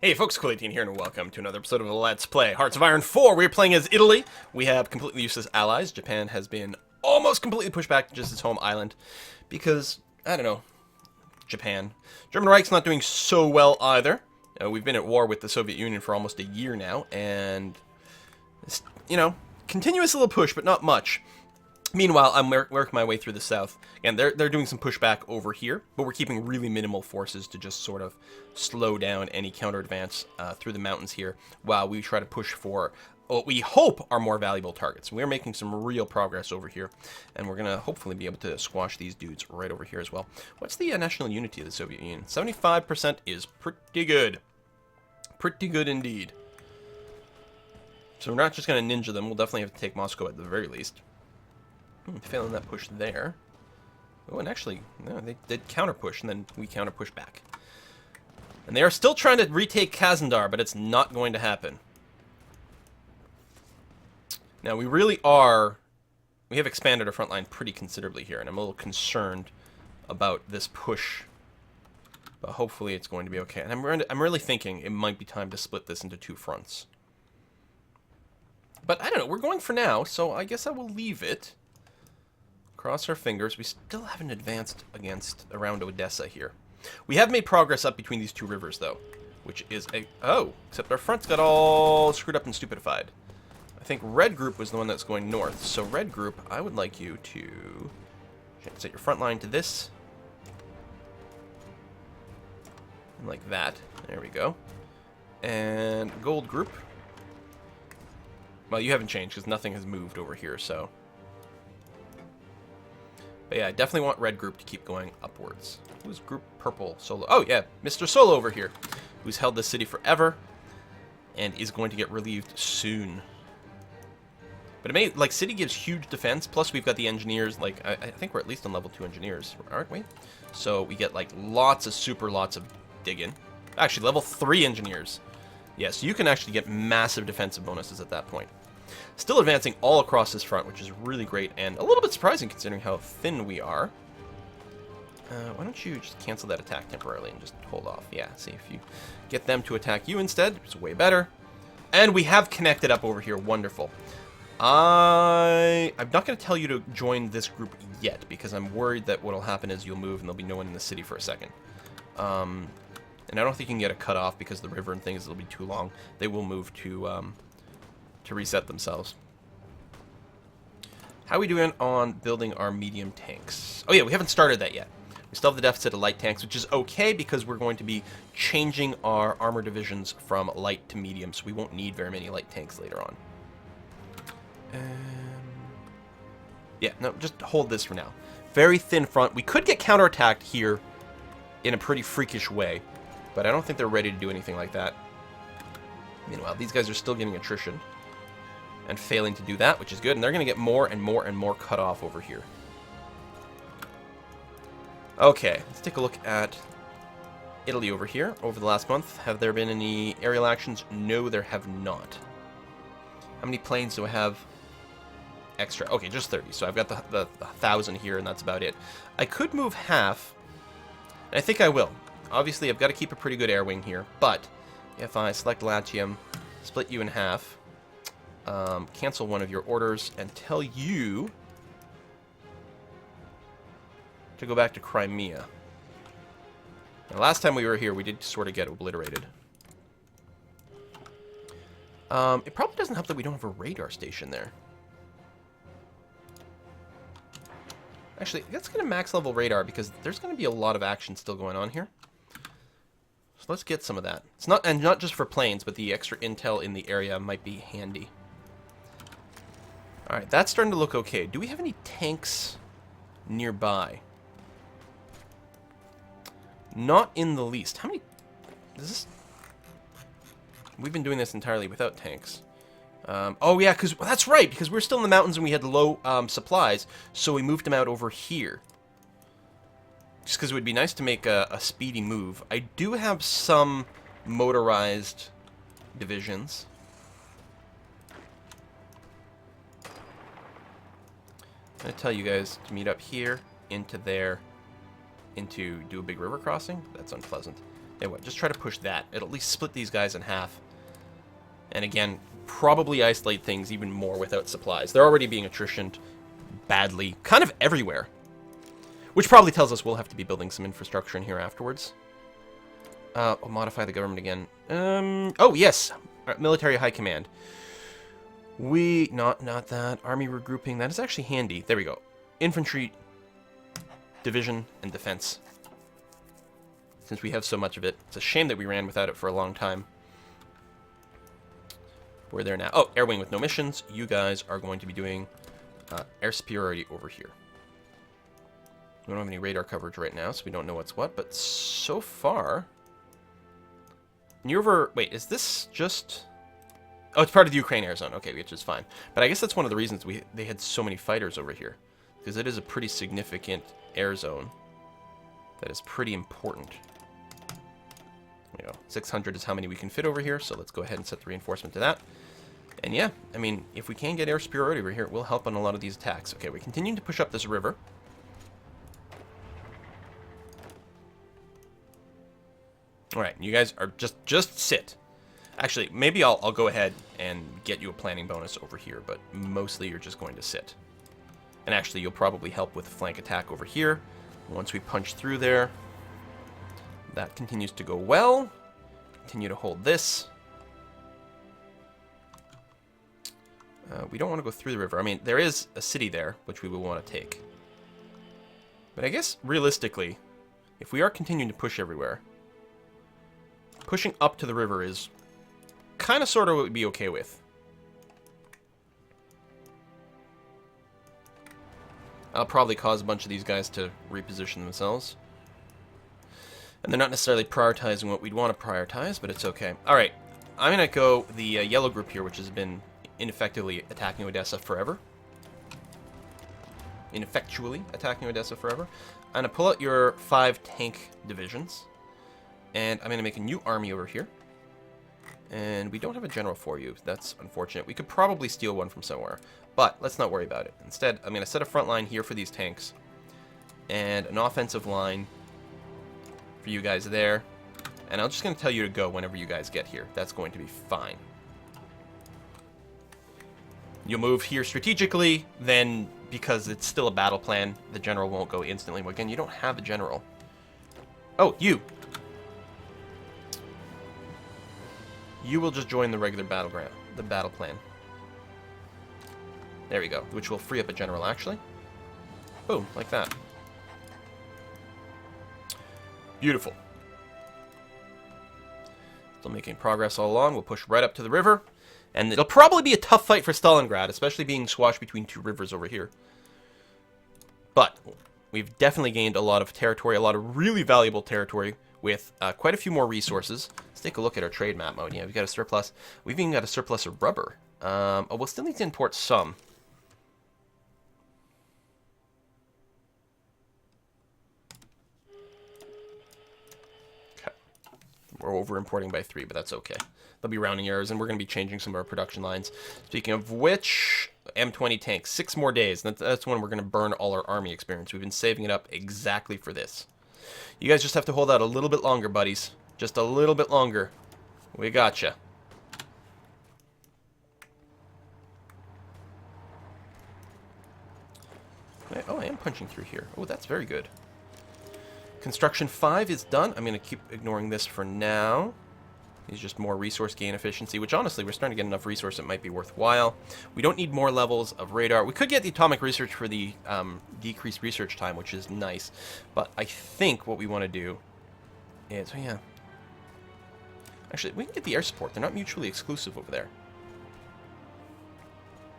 Hey folks, Cool18 here, and welcome to another episode of Let's Play Hearts of Iron 4. We're playing as Italy. We have completely useless allies. Japan has been almost completely pushed back to just its home island because, I don't know, Japan. German Reich's not doing so well either. We've been at war with the Soviet Union for almost a year now, and, you know, continuous little push, but not much. Meanwhile, I'm working my way through the south. Again, they're doing some pushback over here, but we're keeping really minimal forces to just sort of slow down any counter advance through the mountains here while we try to push for what we hope are more valuable targets. We're making some real progress over here, and we're going to hopefully be able to squash these dudes right over here as well. What's the national unity of the Soviet Union? 75% is pretty good. Pretty good indeed. So we're not just going to ninja them. We'll definitely have to take Moscow at the very least. Failing that push there. Oh, and actually, no, they did counter push, and then we counter push back. And they are still trying to retake Krasnodar, but it's not going to happen. Now, we have expanded our front line pretty considerably here, and I'm a little concerned about this push. But hopefully it's going to be okay. And I'm really thinking it might be time to split this into two fronts. But I don't know, we're going for now, so I guess I will leave it. Cross our fingers. We still haven't advanced around Odessa here. We have made progress up between these two rivers, though, which is except our front's got all screwed up and stupidified. I think Red Group was the one that's going north. So Red Group, I would like you to set your front line to this. And like that. There we go. And Gold Group. Well, you haven't changed because nothing has moved over here, so... But yeah, I definitely want Red Group to keep going upwards. Who's Group Purple? Solo. Oh, yeah, Mr. Solo over here, who's held this city forever and is going to get relieved soon. But it may, like, city gives huge defense, plus we've got the engineers, like, I think we're at least on level 2 engineers, aren't we? So we get, like, lots of digging. Actually, level 3 engineers. Yeah, so you can actually get massive defensive bonuses at that point. Still advancing all across this front, which is really great and a little bit surprising considering how thin we are. Why don't you just cancel that attack temporarily and just hold off? Yeah, see if you get them to attack you instead. It's way better. And we have connected up over here. Wonderful. I'm not going to tell you to join this group yet because I'm worried that what will happen is you'll move and there'll be no one in the city for a second. And I don't think you can get a cutoff because the river and things will be too long. They will move to reset themselves. How are we doing on building our medium tanks? Oh yeah, we haven't started that yet. We still have the deficit of light tanks, which is okay because we're going to be changing our armor divisions from light to medium, so we won't need very many light tanks later on. Yeah, no, just hold this for now. Very thin front. We could get counterattacked here in a pretty freakish way, but I don't think they're ready to do anything like that. Meanwhile, these guys are still getting attrition and failing to do that, which is good, and they're going to get more and more and more cut off over here. Okay, let's take a look at Italy over here. Over the last month, have there been any aerial actions? No, there have not. How many planes do I have extra? Okay, just 30, so I've got the 1,000 here, and that's about it. I could move half, and I think I will. Obviously, I've got to keep a pretty good air wing here, but if I select Latium, split you in half, cancel one of your orders, and tell you to go back to Crimea. Now, last time we were here, we did sort of get obliterated. It probably doesn't help that we don't have a radar station there. Actually, that's going to max level radar because there's going to be a lot of action still going on here. So let's get some of that. It's not, and not just for planes, but the extra intel in the area might be handy. Alright, that's starting to look okay. Do we have any tanks nearby? Not in the least. How many... Is this... We've been doing this entirely without tanks. Oh yeah, because that's right, because we're still in the mountains and we had low supplies, so we moved them out over here. Just because it would be nice to make a speedy move. I do have some motorized divisions. I'm going to tell you guys to meet up here, into there, into do a big river crossing. That's unpleasant. Hey, what? Just try to push that. It'll at least split these guys in half. And again, probably isolate things even more without supplies. They're already being attritioned badly, kind of everywhere. Which probably tells us we'll have to be building some infrastructure in here afterwards. I'll modify the government again. Oh, yes! Military High Command. Not that. Army regrouping. That is actually handy. There we go. Infantry, division, and defense. Since we have so much of it. It's a shame that we ran without it for a long time. We're there now. Oh, air wing with no missions. You guys are going to be doing air superiority over here. We don't have any radar coverage right now, so we don't know what's what. But so far... Wait, is this just... Oh, it's part of the Ukraine air zone. Okay, which is fine. But I guess that's one of the reasons they had so many fighters over here. Because it is a pretty significant air zone. That is pretty important. There we go. 600 is how many we can fit over here, so let's go ahead and set the reinforcement to that. And yeah, I mean, if we can get air superiority over here, it will help on a lot of these attacks. Okay, we're continuing to push up this river. Alright, you guys are just sit. Actually, maybe I'll go ahead and get you a planning bonus over here, but mostly you're just going to sit. And actually, you'll probably help with flank attack over here. Once we punch through there, that continues to go well. Continue to hold this. We don't want to go through the river. I mean, there is a city there, which we will want to take. But I guess, realistically, if we are continuing to push everywhere, pushing up to the river is kind of sort of what we'd be okay with. I'll probably cause a bunch of these guys to reposition themselves. And they're not necessarily prioritizing what we'd want to prioritize, but it's okay. Alright, I'm going to go the yellow group here, which has been ineffectively attacking Odessa forever. Ineffectually attacking Odessa forever. I'm going to pull out your 5 tank divisions. And I'm going to make a new army over here. And we don't have a general for you. That's unfortunate. We could probably steal one from somewhere. But let's not worry about it. Instead, I'm going to set a front line here for these tanks. And an offensive line for you guys there. And I'm just going to tell you to go whenever you guys get here. That's going to be fine. You'll move here strategically. Then, because it's still a battle plan, the general won't go instantly. Well, again, you don't have a general. Oh, you! You will just join the regular battleground, the battle plan. There we go, which will free up a general, actually. Boom, like that. Beautiful. Still making progress all along. We'll push right up to the river. And it'll probably be a tough fight for Stalingrad, especially being squashed between 2 rivers over here. But we've definitely gained a lot of territory, a lot of really valuable territory, with quite a few more resources. Let's take a look at our trade map mode. Yeah, we've got a surplus. We've even got a surplus of rubber. Oh, we'll still need to import some. Okay. We're over-importing by 3, but that's okay. There'll be rounding errors, and we're going to be changing some of our production lines. Speaking of which, M20 tanks, 6 more days. That's when we're going to burn all our army experience. We've been saving it up exactly for this. You guys just have to hold out a little bit longer, buddies. Just a little bit longer. We gotcha. Oh, I am punching through here. Oh, that's very good. Construction 5 is done. I'm going to keep ignoring this for now. It's just more resource gain efficiency, which honestly, we're starting to get enough resource that might be worthwhile. We don't need more levels of radar. We could get the atomic research for the decreased research time, which is nice. But I think what we want to do is, oh yeah. Actually, we can get the air support. They're not mutually exclusive over there.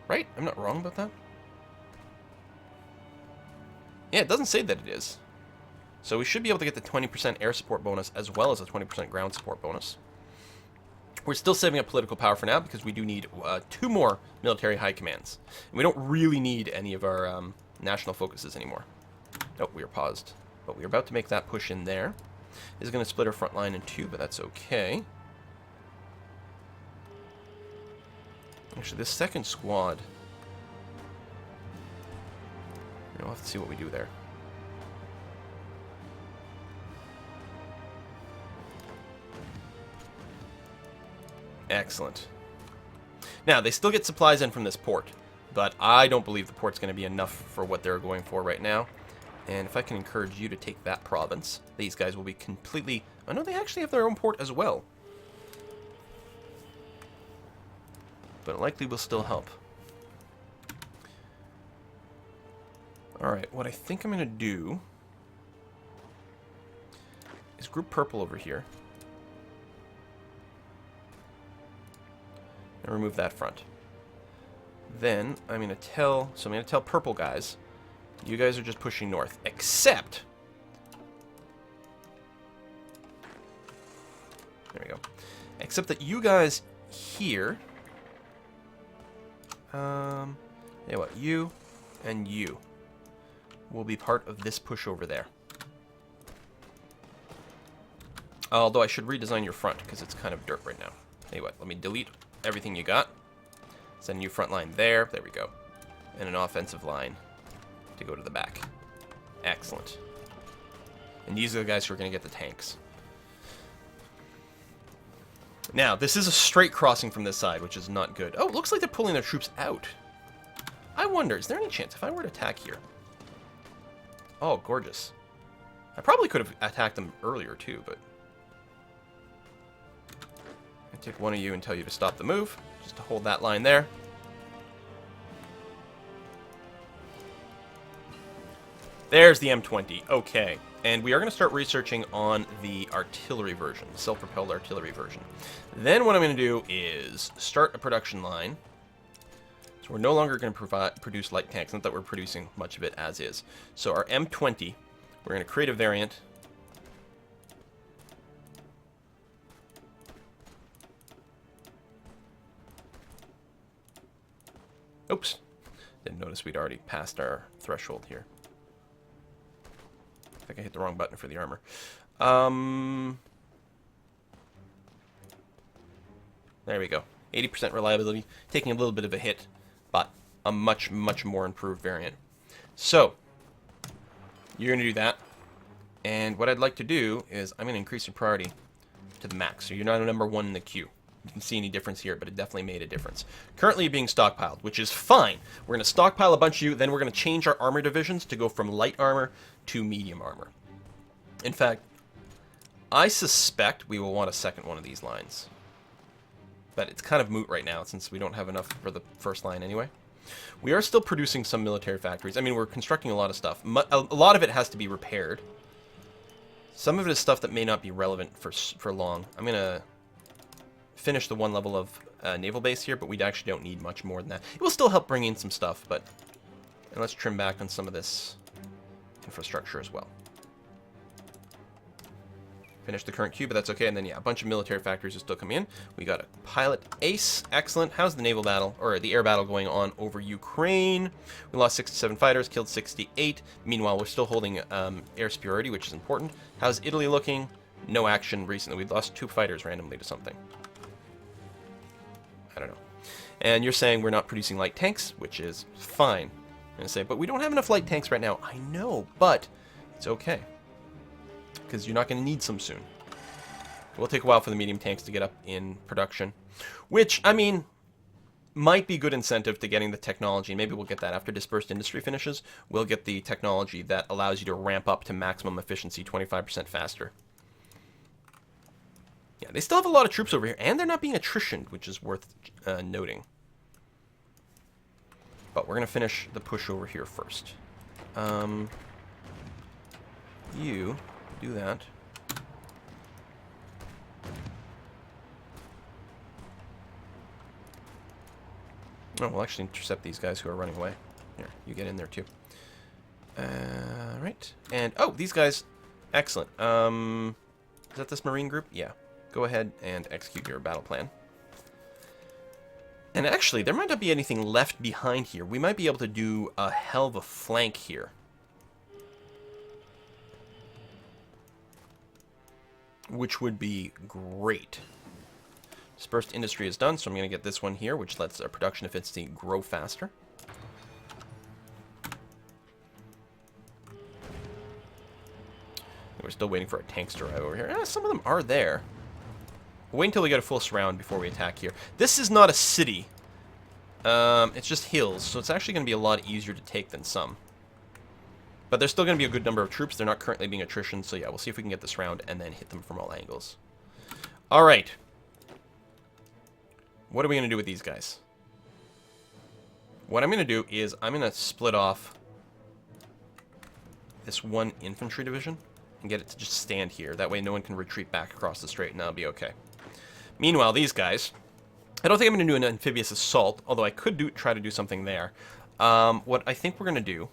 Right? I'm not wrong about that? Yeah, it doesn't say that it is. So we should be able to get the 20% air support bonus as well as a 20% ground support bonus. We're still saving up political power for now because we do need 2 more military high commands. And we don't really need any of our national focuses anymore. Oh, we are paused. But we're about to make that push in there. This is going to split our front line in 2, but that's okay. Actually, this second squad... We'll have to see what we do there. Excellent. Now, they still get supplies in from this port, but I don't believe the port's going to be enough for what they're going for right now. And if I can encourage you to take that province, these guys will be completely... Oh, no, they actually have their own port as well. But it likely will still help. Alright, what I think I'm going to do is group purple over here. And remove that front. Then I'm going to tell... So I'm going to tell purple guys, you guys are just pushing north. Except... There we go. Except that you guys here... yeah, what? You and you will be part of this push over there. Although I should redesign your front, because it's kind of dirt right now. Anyway, let me delete everything you got. Send a new front line there. There we go. And an offensive line to go to the back. Excellent. And these are the guys who are going to get the tanks. Now, this is a straight crossing from this side, which is not good. Oh, it looks like they're pulling their troops out. I wonder, is there any chance if I were to attack here? Oh, gorgeous. I probably could have attacked them earlier, too, but... I'll take one of you and tell you to stop the move, just to hold that line there. There's the M20. Okay. And we are going to start researching on the artillery version, self-propelled artillery version. Then what I'm going to do is start a production line. So we're no longer going to produce light tanks, not that we're producing much of it as is. So our M20, we're going to create a variant. Oops. Didn't notice we'd already passed our threshold here. I think I hit the wrong button for the armor. There we go. 80% reliability, taking a little bit of a hit, but a much, much more improved variant. So, you're going to do that. And what I'd like to do is I'm going to increase your priority to the max. So you're not a number one in the queue. You can see any difference here, but it definitely made a difference. Currently being stockpiled, which is fine. We're going to stockpile a bunch of you, then we're going to change our armor divisions to go from light armor to medium armor. In fact, I suspect we will want a second one of these lines. But it's kind of moot right now, since we don't have enough for the first line anyway. We are still producing some military factories. I mean, we're constructing a lot of stuff. A lot of it has to be repaired. Some of it is stuff that may not be relevant for long. I'm going to finish the one level of naval base here, but we actually don't need much more than that. It will still help bring in some stuff, but... And let's trim back on some of this infrastructure as well. Finish the current queue, but that's okay. And then, yeah, a bunch of military factories will still come in. We got a pilot ace. Excellent. How's the naval battle, or the air battle going on over Ukraine? We lost 67 fighters, killed 68. Meanwhile, we're still holding air superiority, which is important. How's Italy looking? No action recently. We lost 2 fighters randomly to something. I don't know. And you're saying we're not producing light tanks, which is fine. I'm going to say, but we don't have enough light tanks right now. I know, but it's okay. Because you're not going to need some soon. It will take a while for the medium tanks to get up in production. Which, I mean, might be good incentive to getting the technology. Maybe we'll get that after dispersed industry finishes. We'll get the technology that allows you to ramp up to maximum efficiency 25% faster. Yeah, they still have a lot of troops over here, and they're not being attritioned, which is worth noting. But we're going to finish the push over here first. You do that. Oh, we'll actually intercept these guys who are running away. Here, you get in there too. Right. And, oh, these guys, excellent. Is that this Marine group? Yeah. Go ahead and execute your battle plan. And actually, there might not be anything left behind here. We might be able to do a hell of a flank here. Which would be great. Dispersed industry is done, so I'm going to get this one here, which lets our production efficiency grow faster. We're still waiting for our tanks to arrive over here. Some of them are there. We'll wait until we get a full surround before we attack here. This is not a city. It's just hills, so it's actually going to be a lot easier to take than some. But there's still going to be a good number of troops. They're not currently being attrition, so yeah, we'll see if we can get this round and then hit them from all angles. Alright. What are we going to do with these guys? What I'm going to do is I'm going to split off this one infantry division and get it to just stand here. That way no one can retreat back across the strait, and that'll be okay. Meanwhile, these guys... I don't think I'm going to do an amphibious assault, although I could try to do something there. What I think we're going to do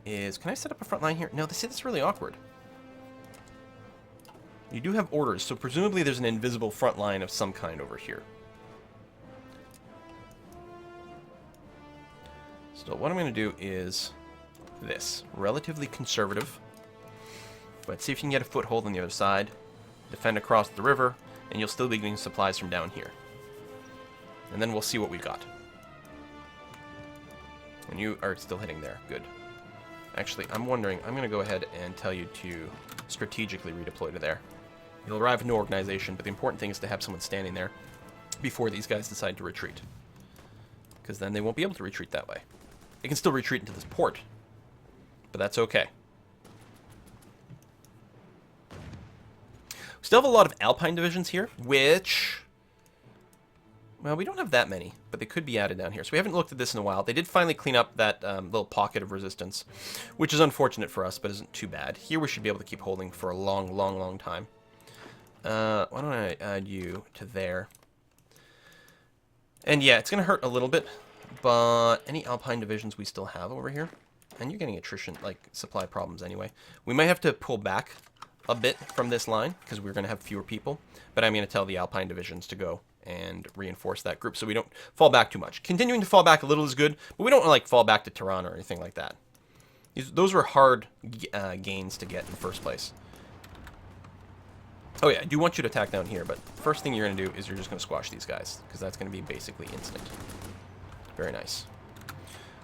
is... Can I set up a front line here? No, they say that's really awkward. You do have orders, so presumably there's an invisible front line of some kind over here. So what I'm going to do is this. Relatively conservative. But see if you can get a foothold on the other side. Defend across the river, and you'll still be getting supplies from down here. And then we'll see what we've got. And you are still hitting there. Good. Actually, I'm wondering, I'm going to go ahead and tell you to strategically redeploy to there. You'll arrive with no organization, but the important thing is to have someone standing there before these guys decide to retreat. Because then they won't be able to retreat that way. They can still retreat into this port, but that's okay. We still have a lot of Alpine divisions here, which... Well, we don't have that many, but they could be added down here. So we haven't looked at this in a while. They did finally clean up that little pocket of resistance, which is unfortunate for us, but isn't too bad. Here we should be able to keep holding for a long, long, long time. Why don't I add you to there? And yeah, it's going to hurt a little bit, but any Alpine divisions we still have over here, and you're getting attrition, like supply problems anyway. We might have to pull back a bit from this line, because we're going to have fewer people, but I'm going to tell the Alpine divisions to go and reinforce that group so we don't fall back too much. Continuing to fall back a little is good, but we don't like fall back to Tehran or anything like that. Those were hard gains to get in the first place. Oh yeah, I do want you to attack down here, but first thing you're going to do is you're just going to squash these guys, because that's going to be basically instant. Very nice.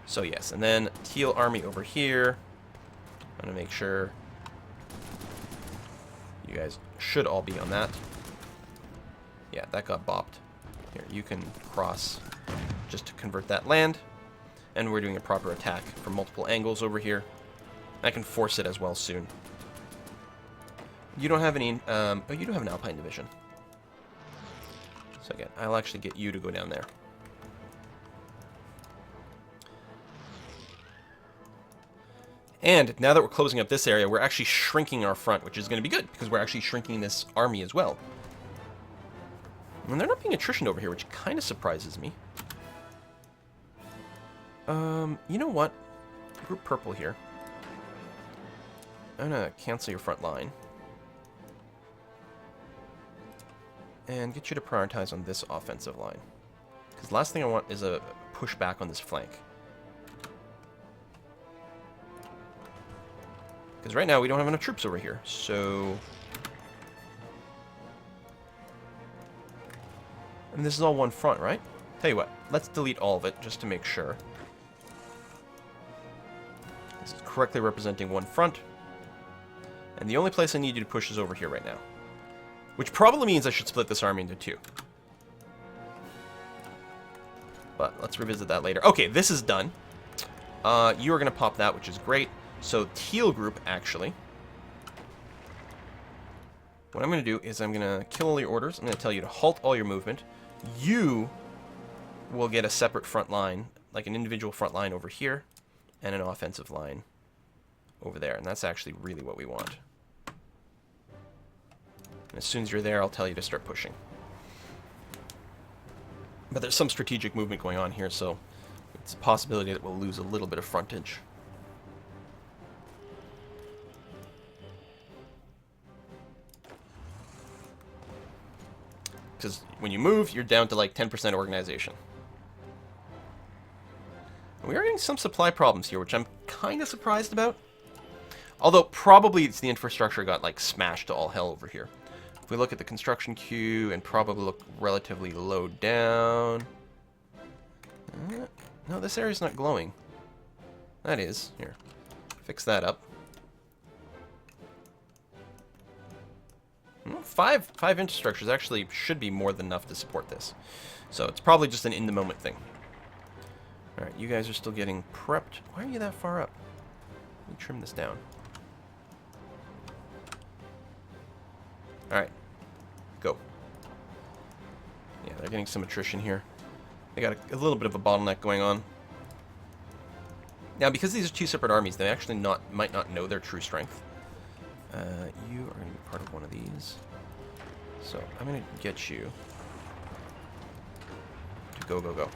So yes, and then Teal Army over here. I'm going to make sure you guys should all be on that. Yeah, that got bopped. Here, you can cross just to convert that land. And we're doing a proper attack from multiple angles over here. I can force it as well soon. You don't have any... oh, you do have an Alpine division. So again, I'll actually get you to go down there. And now that we're closing up this area, we're actually shrinking our front, which is going to be good, because we're actually shrinking this army as well. And they're not being attritioned over here, which kind of surprises me. You know what? Group purple here. I'm going to cancel your front line. And get you to prioritize on this offensive line. Because the last thing I want is a pushback on this flank. Because right now we don't have enough troops over here, so... And this is all one front, right? Tell you what, let's delete all of it, just to make sure. This is correctly representing one front. And the only place I need you to push is over here right now. Which probably means I should split this army into two. But let's revisit that later. Okay, this is done. You are going to pop that, which is great. So, Teal Group, actually. What I'm going to do is I'm going to kill all your orders. I'm going to tell you to halt all your movement. You will get a separate front line, like an individual front line over here, and an offensive line over there. And that's actually really what we want. And as soon as you're there, I'll tell you to start pushing. But there's some strategic movement going on here, so it's a possibility that we'll lose a little bit of frontage. Because when you move, you're down to like 10% organization. And we are getting some supply problems here, which I'm kind of surprised about. Although probably it's the infrastructure got like smashed to all hell over here. If we look at the construction queue and probably look relatively low down. No, this area's not glowing. That is. Here. Fix that up. five infrastructures actually should be more than enough to support this. So it's probably just an in-the-moment thing. Alright, you guys are still getting prepped. Why are you that far up? Let me trim this down. Alright. Go. Yeah, they're getting some attrition here. They got a little bit of a bottleneck going on. Now, because these are two separate armies, they actually might not know their true strength. You are going to be part of one of these. So, I'm going to get you to go, go, go.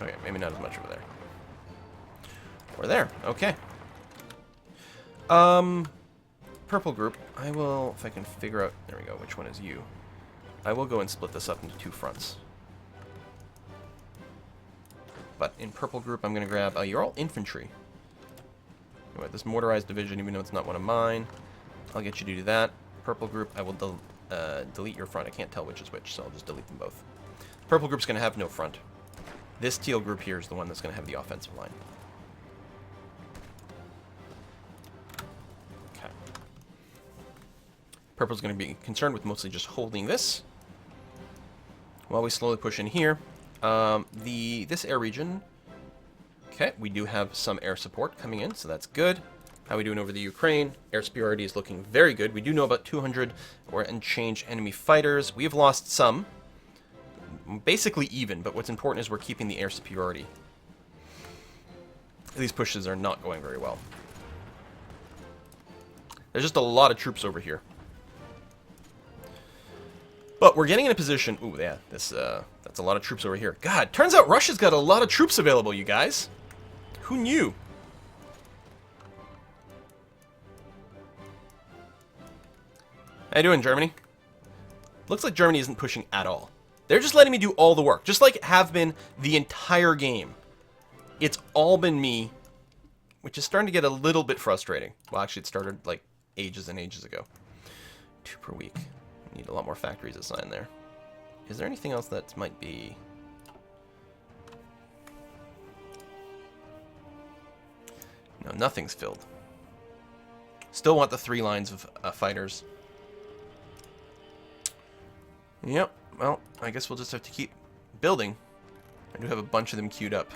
Okay, maybe not as much over there. We're there. Okay. Purple group. I will, if I can figure out... There we go. Which one is you? I will go and split this up into two fronts. But in purple group, I'm going to grab... you're all infantry. Anyway, this motorized division, even though it's not one of mine, I'll get you to do that. Purple group, I will delete your front. I can't tell which is which, so I'll just delete them both. Purple group's going to have no front. This teal group here is the one that's going to have the offensive line. Okay. Purple's going to be concerned with mostly just holding this while we slowly push in here. This air region... Okay, we do have some air support coming in, so that's good. How are we doing over the Ukraine? Air superiority is looking very good. We do know about 200 and change enemy fighters. We have lost some. Basically even, but what's important is we're keeping the air superiority. These pushes are not going very well. There's just a lot of troops over here. But we're getting in a position... Ooh, yeah, that's a lot of troops over here. God, turns out Russia's got a lot of troops available, you guys. Who knew? How you doing, Germany? Looks like Germany isn't pushing at all. They're just letting me do all the work, just like have been the entire game. It's all been me, which is starting to get a little bit frustrating. Well, actually, it started like ages and ages ago. 2 per week. Need a lot more factories assigned there. Is there anything else that might be... No, nothing's filled. Still want the 3 lines of fighters. Yep, well, I guess we'll just have to keep building. I do have a bunch of them queued up.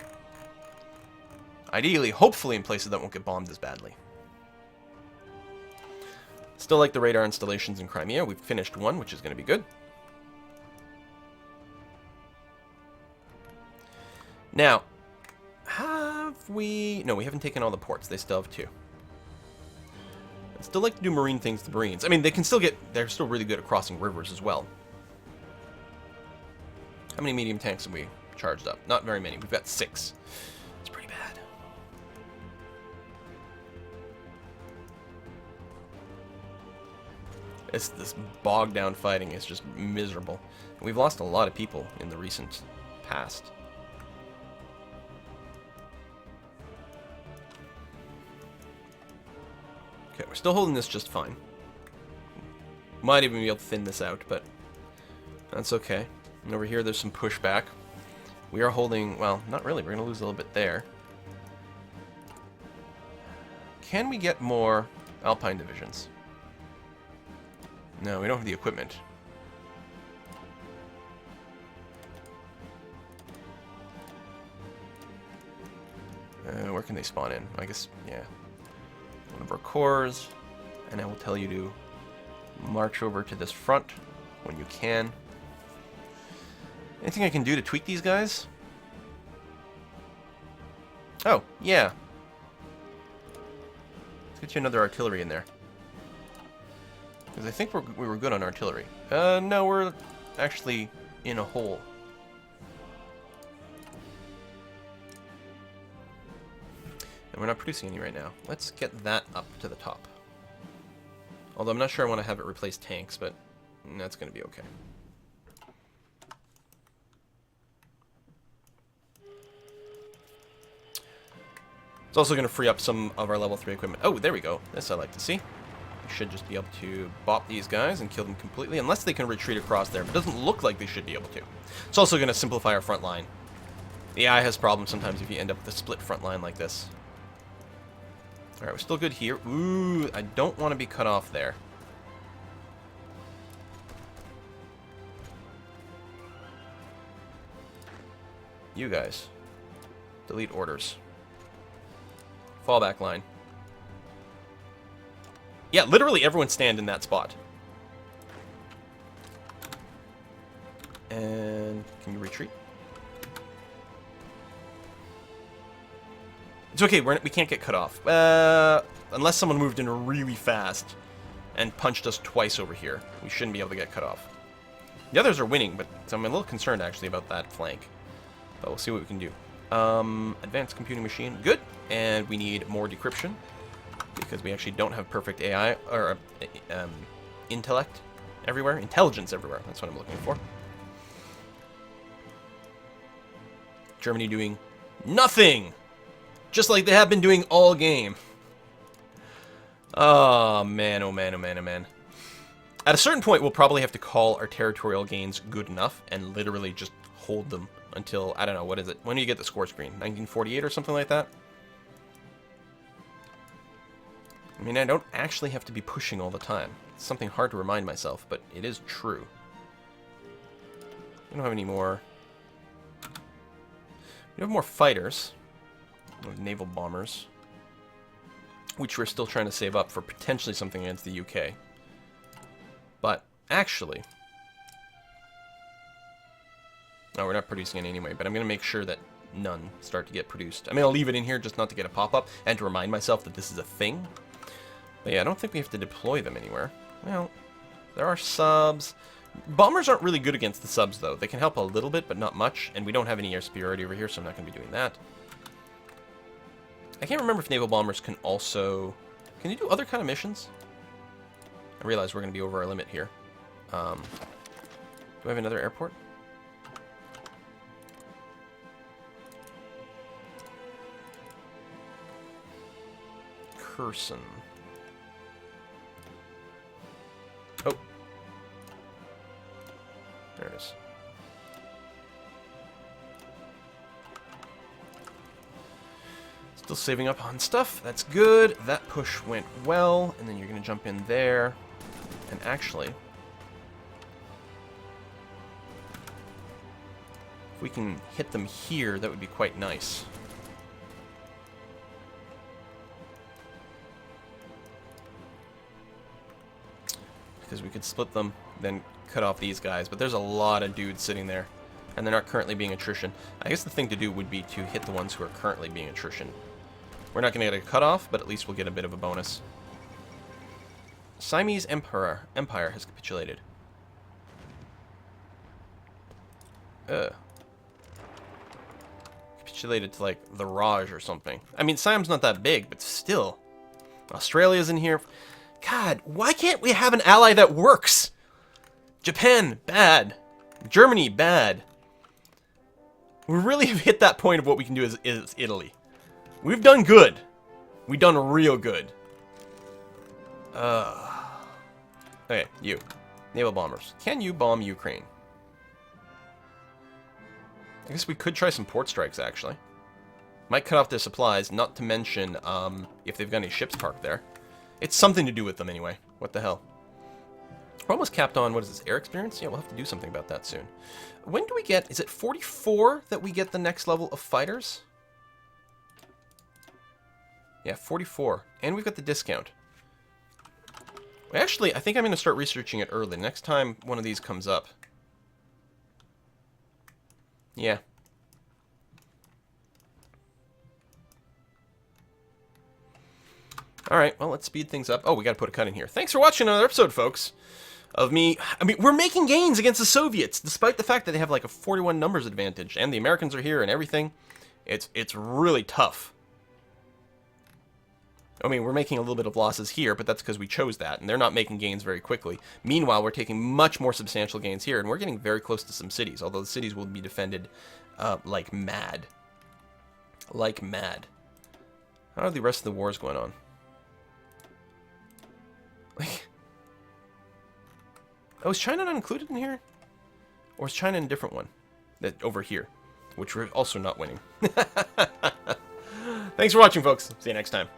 Ideally, hopefully in places that won't get bombed as badly. Still like the radar installations in Crimea. We've finished one, which is going to be good. Now, have we... No, we haven't taken all the ports. They still have 2. I'd still like to do marine things to Marines. I mean, they can still get... They're still really good at crossing rivers as well. How many medium tanks have we charged up? Not very many. We've got 6. It's pretty bad. This bogged down fighting is just miserable. We've lost a lot of people in the recent past. Okay, we're still holding this just fine. Might even be able to thin this out, but that's okay. And over here, there's some pushback. We are holding... Well, not really. We're going to lose a little bit there. Can we get more Alpine divisions? No, we don't have the equipment. Where can they spawn in? I guess, yeah. One of our cores. And I will tell you to march over to this front when you can. Anything I can do to tweak these guys? Oh, yeah. Let's get you another artillery in there. Because I think we were good on artillery. No, we're actually in a hole. And we're not producing any right now. Let's get that up to the top. Although I'm not sure I want to have it replace tanks, but that's going to be okay. It's also going to free up some of our level 3 equipment. Oh, there we go. This I like to see. We should just be able to bop these guys and kill them completely, unless they can retreat across there. But it doesn't look like they should be able to. It's also going to simplify our front line. The AI has problems sometimes if you end up with a split front line like this. Alright, we're still good here. Ooh, I don't want to be cut off there. You guys. Delete orders. Fallback line. Yeah, literally everyone stand in that spot. And can you retreat? It's okay, we can't get cut off. Unless someone moved in really fast and punched us twice over here. We shouldn't be able to get cut off. The others are winning, but so I'm a little concerned actually about that flank. But we'll see what we can do. Advanced computing machine, good. And we need more decryption because we actually don't have perfect AI or intellect everywhere. Intelligence everywhere, that's what I'm looking for. Germany doing nothing! Just like they have been doing all game. Oh, man, oh, man, oh, man, oh, man. At a certain point, we'll probably have to call our territorial gains good enough and literally just hold them until, I don't know, what is it? When do you get the score screen? 1948 or something like that? I mean, I don't actually have to be pushing all the time. It's something hard to remind myself, but it is true. We don't have any more... We have more fighters. Naval bombers. Which we're still trying to save up for potentially something against the UK. But, actually... No, we're not producing any anyway, but I'm going to make sure that none start to get produced. I mean, I'll leave it in here just not to get a pop-up, and to remind myself that this is a thing. But yeah, I don't think we have to deploy them anywhere. Well, there are subs. Bombers aren't really good against the subs, though. They can help a little bit, but not much, and we don't have any air superiority over here, so I'm not going to be doing that. I can't remember if naval bombers can also... Can you do other kind of missions? I realize we're going to be over our limit here. Do I have another airport? Person. Oh. There it is. Still saving up on stuff. That's good. That push went well. And then you're going to jump in there. And actually, if we can hit them here, that would be quite nice. Because we could split them, then cut off these guys. But there's a lot of dudes sitting there. And they're not currently being attrition. I guess the thing to do would be to hit the ones who are currently being attrition. We're not going to get a cutoff, but at least we'll get a bit of a bonus. Siamese Empire has capitulated. Capitulated to, like, the Raj or something. I mean, Siam's not that big, but still. Australia's in here. God, why can't we have an ally that works? Japan, bad. Germany, bad. We really have hit that point of what we can do is Italy. We've done good. We've done real good. Okay, you. Naval bombers. Can you bomb Ukraine? I guess we could try some port strikes, actually. Might cut off their supplies, not to mention if they've got any ships parked there. It's something to do with them anyway. What the hell? We're almost capped on, what is this, air experience? Yeah, we'll have to do something about that soon. When do we get, is it 44 that we get the next level of fighters? Yeah, 44. And we've got the discount. Actually, I think I'm going to start researching it early. Next time one of these comes up. Yeah. Alright, well, let's speed things up. Oh, we got to put a cut in here. Thanks for watching another episode, folks. Of me. I mean, we're making gains against the Soviets, despite the fact that they have like a 41 numbers advantage, and the Americans are here and everything. It's really tough. I mean, we're making a little bit of losses here, but that's because we chose that, and they're not making gains very quickly. Meanwhile, we're taking much more substantial gains here, and we're getting very close to some cities, although the cities will be defended like mad. Like mad. How are the rest of the wars going on? Like... Oh, is China not included in here? Or is China in a different one? That over here. Which we're also not winning. Thanks for watching, folks. See you next time.